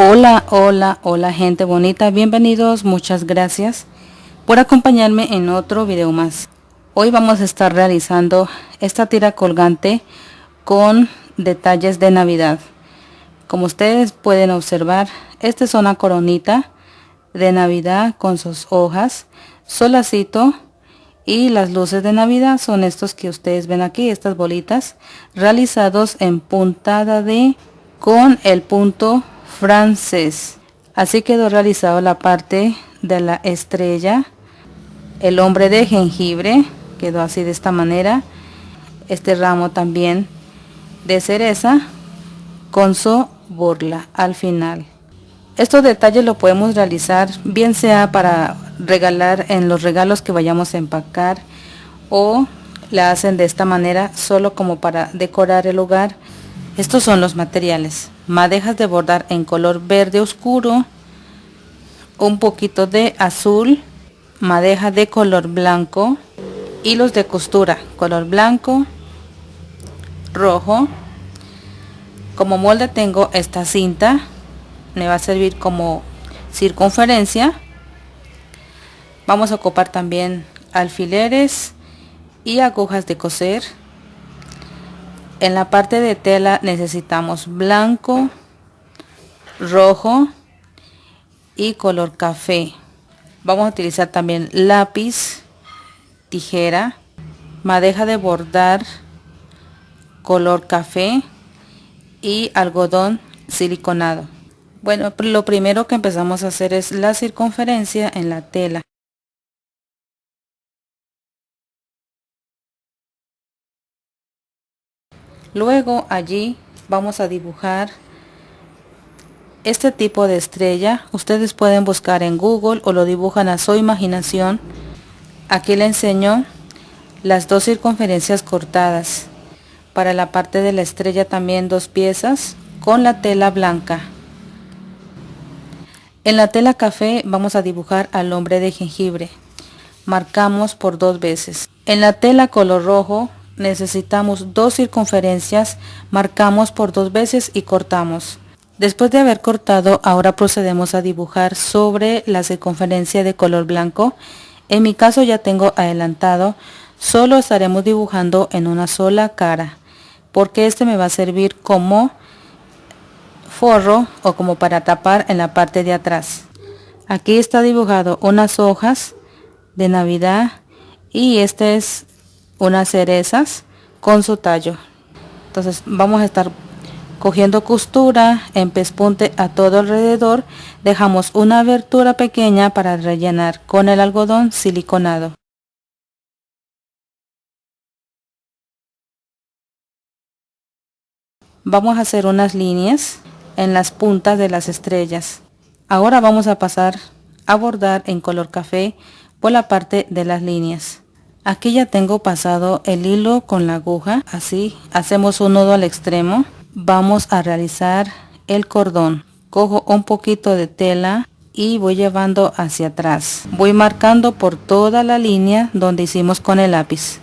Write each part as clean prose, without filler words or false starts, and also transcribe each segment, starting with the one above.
Hola, hola, hola gente bonita, bienvenidos, muchas gracias por acompañarme en otro video más. Hoy vamos a estar realizando esta tira colgante con detalles de Navidad. Como ustedes pueden observar, esta es una coronita de Navidad con sus hojas, solacito, y las luces de Navidad son estos que ustedes ven aquí, estas bolitas realizados en puntada de con el punto francés. Así quedó realizado la parte de la estrella. El hombre de jengibre quedó así de esta manera. Este ramo también de cereza con su burla al final. Estos detalles lo podemos realizar bien sea para regalar en los regalos que vayamos a empacar, o la hacen de esta manera solo como para decorar el hogar. Estos son los materiales: madejas de bordar en color verde oscuro, un poquito de azul, madeja de color blanco, hilos de costura color blanco, rojo. Como molde tengo esta cinta, me va a servir como circunferencia. Vamos a ocupar también alfileres y agujas de coser. En la parte de tela necesitamos blanco, rojo y color café. Vamos a utilizar también lápiz, tijera, madeja de bordar color café y algodón siliconado. Bueno, lo primero que empezamos a hacer es la circunferencia en la tela. Luego allí vamos a dibujar este tipo de estrella. Ustedes pueden buscar en Google o lo dibujan a su imaginación. Aquí le enseño las dos circunferencias cortadas. Para la parte de la estrella también dos piezas con la tela blanca. En la tela café vamos a dibujar al hombre de jengibre. Marcamos por 2 veces. En la tela color rojo necesitamos dos circunferencias, marcamos por 2 veces y cortamos. Después de haber cortado, ahora procedemos a dibujar sobre la circunferencia de color blanco. En mi caso ya tengo adelantado, solo estaremos dibujando en una sola cara, porque este me va a servir como forro o como para tapar en la parte de atrás. Aquí está dibujado unas hojas de Navidad y este es unas cerezas con su tallo. Entonces vamos a estar cogiendo costura en pespunte a todo alrededor. Dejamos una abertura pequeña para rellenar con el algodón siliconado. Vamos a hacer unas líneas en las puntas de las estrellas. Ahora vamos a pasar a bordar en color café por la parte de las líneas. Aquí ya tengo pasado el hilo con la aguja, así hacemos un nudo al extremo. Vamos a realizar el cordón. Cojo un poquito de tela y voy llevando hacia atrás. Voy marcando por toda la línea donde hicimos con el lápiz.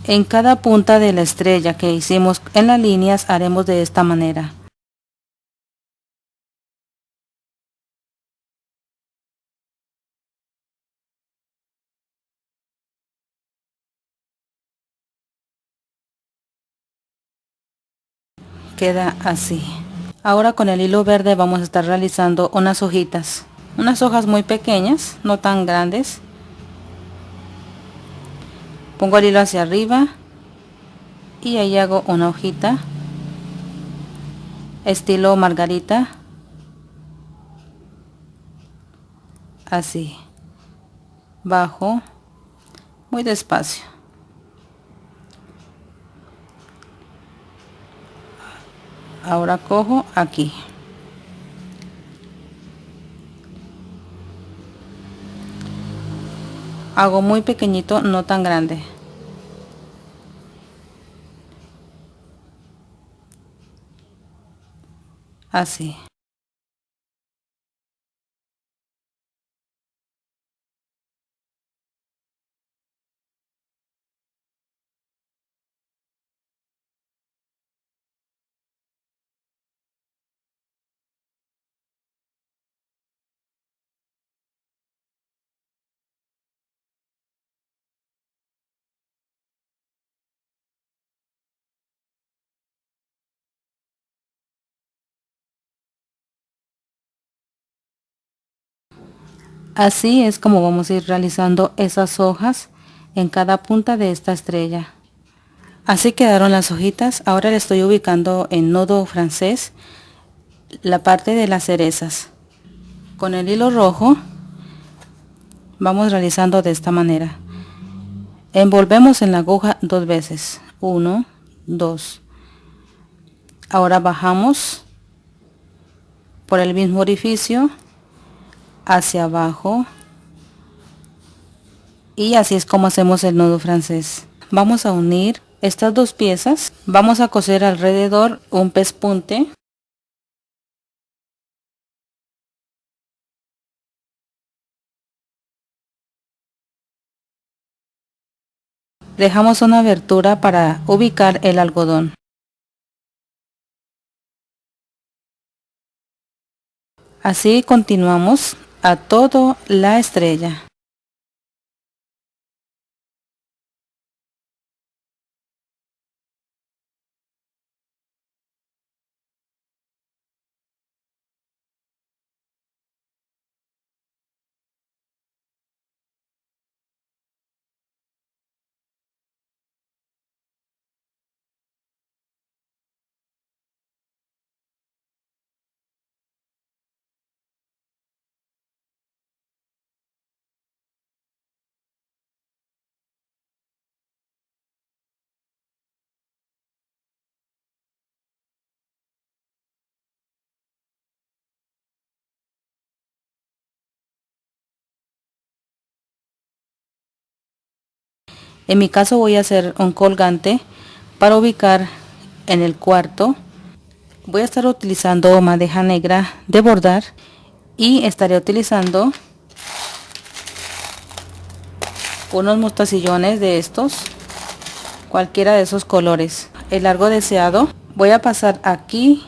En cada punta de la estrella que hicimos en las líneas haremos de esta manera. Queda así. Ahora con el hilo verde vamos a estar realizando unas hojitas. Unas hojas muy pequeñas, no tan grandes. Pongo el hilo hacia arriba y ahí hago una hojita estilo margarita, así, bajo muy despacio. Ahora cojo aquí, hago muy pequeñito, no tan grande. así. Así es como vamos a ir realizando esas hojas en cada punta de esta estrella. Así quedaron las hojitas. Ahora le estoy ubicando en nodo francés la parte de las cerezas. Con el hilo rojo vamos realizando de esta manera. Envolvemos en la aguja 2 veces. 1, 2. Ahora bajamos por el mismo orificio hacia abajo. Y así es como hacemos el nudo francés. Vamos a unir estas dos piezas. Vamos a coser alrededor un pespunte. Dejamos una abertura para ubicar el algodón. Así continuamos a toda la estrella. En mi caso voy a hacer un colgante para ubicar en el cuarto. Voy a estar utilizando madeja negra de bordar y estaré utilizando unos mostacillones de estos, cualquiera de esos colores, el largo deseado. Voy a pasar aquí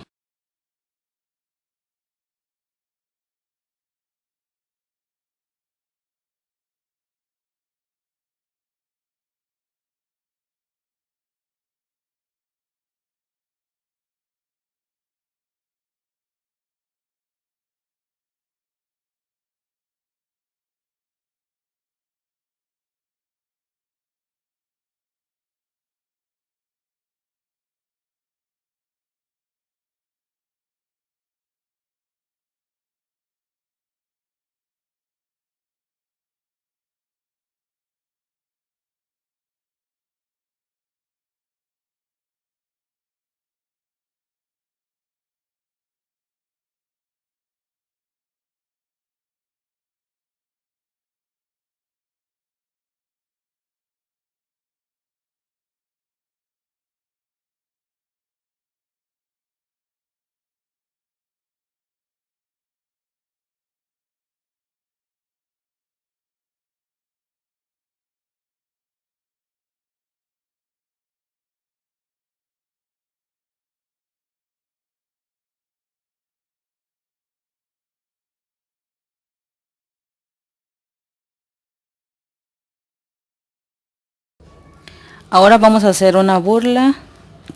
Ahora vamos a hacer una burla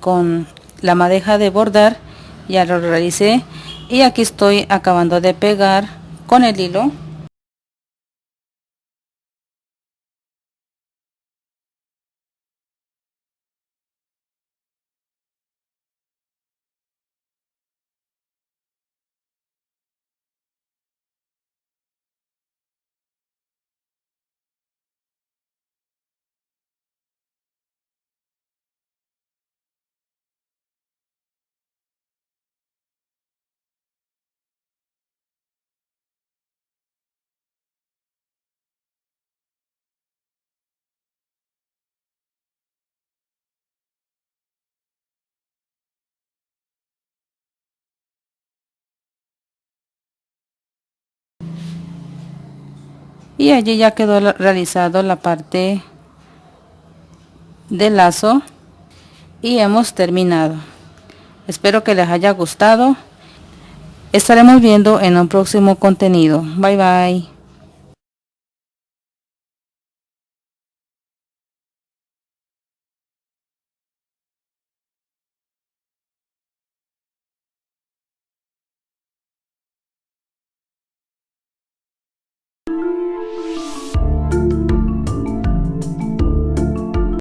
con la madeja de bordar. Ya lo realicé y aquí estoy acabando de pegar con el hilo. Y allí ya quedó realizado la parte del lazo y hemos terminado. Espero que les haya gustado. Estaremos viendo en un próximo contenido. Bye bye.